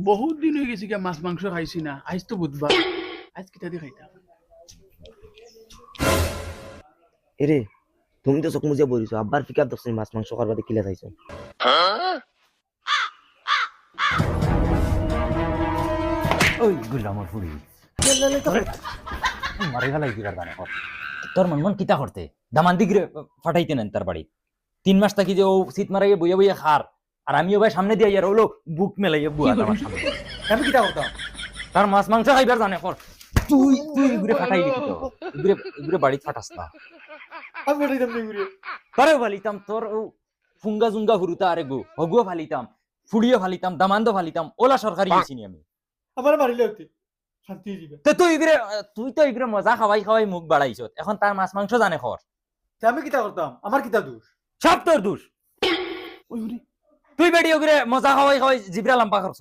বহুত দিন হয়ে গেছে গিয়া মাছ মাংস খাইছি না, আজ তো বুধবার, আজ কিতা দিয়ে খাইতাম। এরে তুমি তো চোখ মুজে বলিছো আব্বার পিক আপ দেখছি মাছ মাংস খাবার কিলা খাইছো। ওই গুলামর ফুড়ি মারি ফেলাই দিবার জানে তোর মন কিতা করতে দামান দিগরে ফাটাইতে নেন তার বাড়ি 3 মাস থাকি যে ও শীত মারাইয়ে বইয়া বইয়া খার আর আমিও ভাই সামনে দিয়ে আর ওলো বুক মেলাইয়া বুয়া আমার সামনে আমি কিতা করতাম তার মাছ মাংস খাইবার জানে কর তুই তুই ঘুরে ফাটাই দিতি তো ঘুরে ঘুরে বাড়ি ফাটাস না আমি ফাটাইতাম না ঘুরে তোরে ফালিতাম তোর ও ফুঙ্গা জুঙ্গা হুরুতা আরে গো হগুয়া ফালিতাম ফুড়িয়ে ফালিতাম দামান্দো ফালিতাম ওলা সরকারি আইছিনি আমি আমার মারিলে হতে শান্তি হয়ে যাবে। তো তুই তো এগুলো মজা খাওয়াই খাওয়াই মুখ বাড়াইছ এখন তার মাছ মাংস জানে খর আমি কিতা করতাম আমার কিতা দোষ? সব তোর দোষ তুই বেড়ি ওগুলো মজা খাওয়াই খাওয়াই জিবরা লাম্পা করছ